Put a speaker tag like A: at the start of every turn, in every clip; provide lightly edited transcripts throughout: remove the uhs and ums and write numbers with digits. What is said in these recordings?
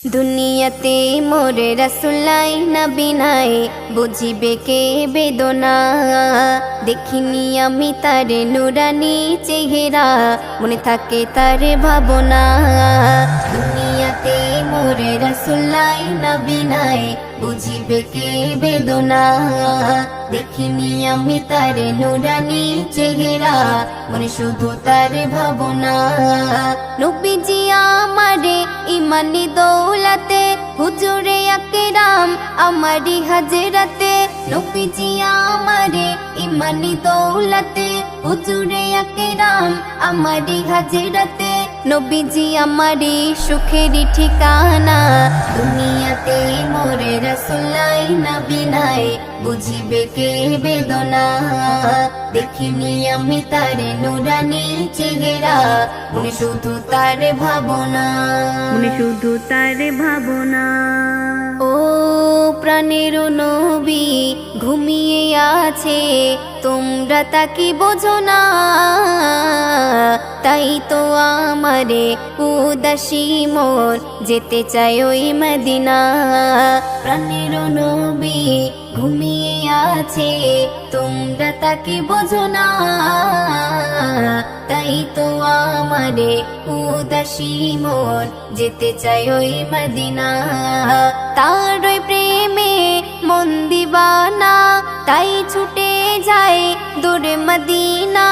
A: দুনিয়াতে মোরে রাসূলাই নবী নাই, বুঝিবে কে বেদনা। দেখিনি আমি তার নুরানি চেহারা, মনে থাকে তার ভাবনা। দুনিয়াতে মোরে রাসূলাই নবী নাই, বুঝিবে কে বেদনা। দেখিনি আমি তার নুরানি চেহারা, মনে শুধু তার ভাবনা। নবীজি আমারে ইমানি দৌলতে, হুজুরে আকরাম আমারি হাজরাতে। নবীজি আমারে ইমানি দৌলতে, হুজুরে আকরাম আমারি হাজরাতে। নবীজি আমারি সুখের ঠিকানা। দুনিয়াতে মোরে রাসূলাই নবী নাই, বুঝিবে কে বেদনা। দেখিনি আমি তার নুরানি চেহারা, মনে শুধু তার ভাবনা, মনে শুধু তার ভাবনা। ও প্রাণের নবী ঘুমিয়ে আছে, তোমরা তাকে বোঝো না। তাই তো আমারে উদাসী মন, যেতে চাই ওই মদিনা। প্রাণের নবী ঘুমিয়ে আছে, তোমরা তাকে বোঝো না। তাই তো আমারে উদাসী মন, যেতে চাই ওই মদিনা। তার ওই প্রেমে মন দিবানা, তাই ছুটে যায় দূরে মদিনা।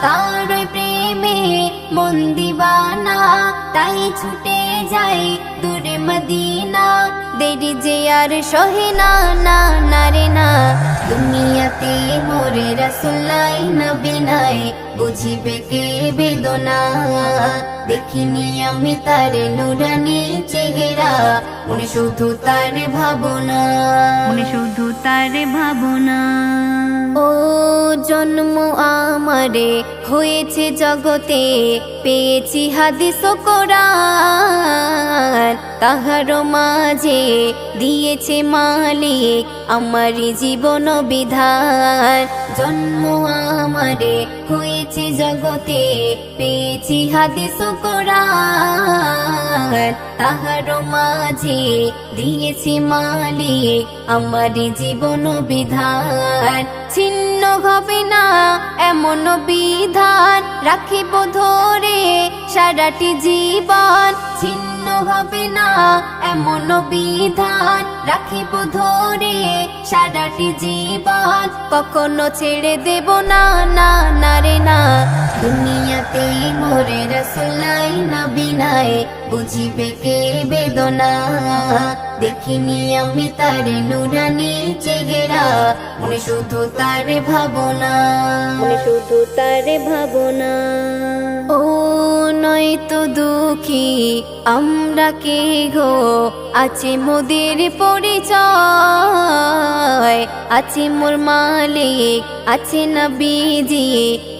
A: তার ওই প্রেমে মন দিবানা, তাই ছুটে যায় দূরে মদিনা। দেরি যে আর সহে না, না না রে না। দুনিয়াতে মোরে রাসূলাই নবী নাই, বুঝিবে কে বেদনা। দেখিনি আমি তার নুরানি চেহারা, মনে শুধু তার ভাবনা, মনে শুধু তার ভাবনা। ও জন্ম আমারে হয়েছে জগতে, পেয়েছি হাদিস ও কোরআন। তাহার মাঝে দিয়েছে মালিক আমারি জীবন বিধান। জন্ম আমারে হয়েছে জগতে, পেয়েছি হাদিস ও কোরআন। তাহার মাঝে দিয়েছে মালিক আমারি জীবন বিধান। ছিন্ন হবে না এমন বিধান, রাখিব ধরে সারাটি জীবন। ছিন্ন হবে না এমন বিধান, রাখিব ধরে সারাটি জীবন। কখনো ছেড়ে দেব না, না না রে না। দুনিয়াতে মোরে রাসূলাই নবী নাই, বুঝিবে কে বেদনা। দেখিনি আমি তার নুরানি চেহারা, মনে শুধু তার ভাবনা, মনে শুধু তার ভাবনা। ও নয় তো দুঃখী আমরা কে গো, আছে মোদের পরিচয়। আছে মোর মালিক, আছে নবীজি,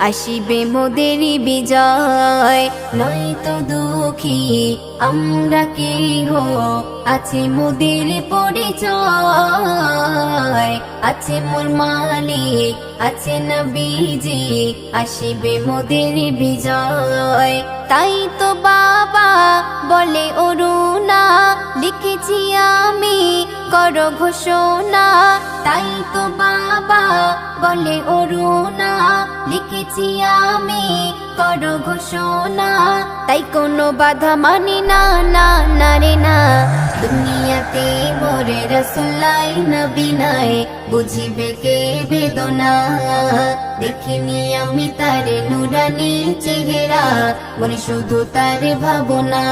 A: আসিবে মোদের বিজয়। নয় তো দুঃখী আমরা কে গো, আছে মোদের পরিচয়। আছে মোর মালিক, আছে নবীজি, আসিবে মোদের বিজয়। তাই তো বাবা বলে অরুণা, লিখেছি আমি করো ঘোষণা। তাই তো বাবা বলে অরুণা, লিখেছি আমি করো ঘোষণা। তাই কোনো বাধা মানি না, না না রে না। দুনিয়াতে মোরে রাসূলাই নবী নাই, বুঝিবে কে বেদনা। দেখিনি আমি তার নুরানি চেহারা, মনে শুধু তার ভাবনা।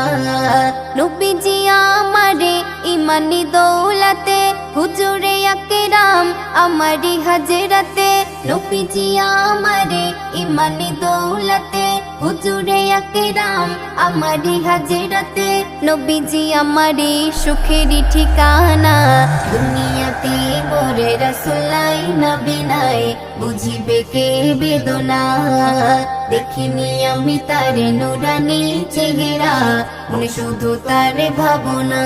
A: নবীজি আমারে ইমানি দৌলতে, হুজুরে আকরাম আমারি হাজরাতে। নবীজি আমারে ইমানি দৌলতে, হুজুরে আকরাম আমারি হাজরাতে। নবীজি আমারি সুখের ঠিকানা। দুনিয়াতে মোরে রাসূলাই নবী নাই, বুঝিবে কে বেদনা। দেখিনি আমি তার নুরানি চেহারা, মনে শুধু তার ভাবনা।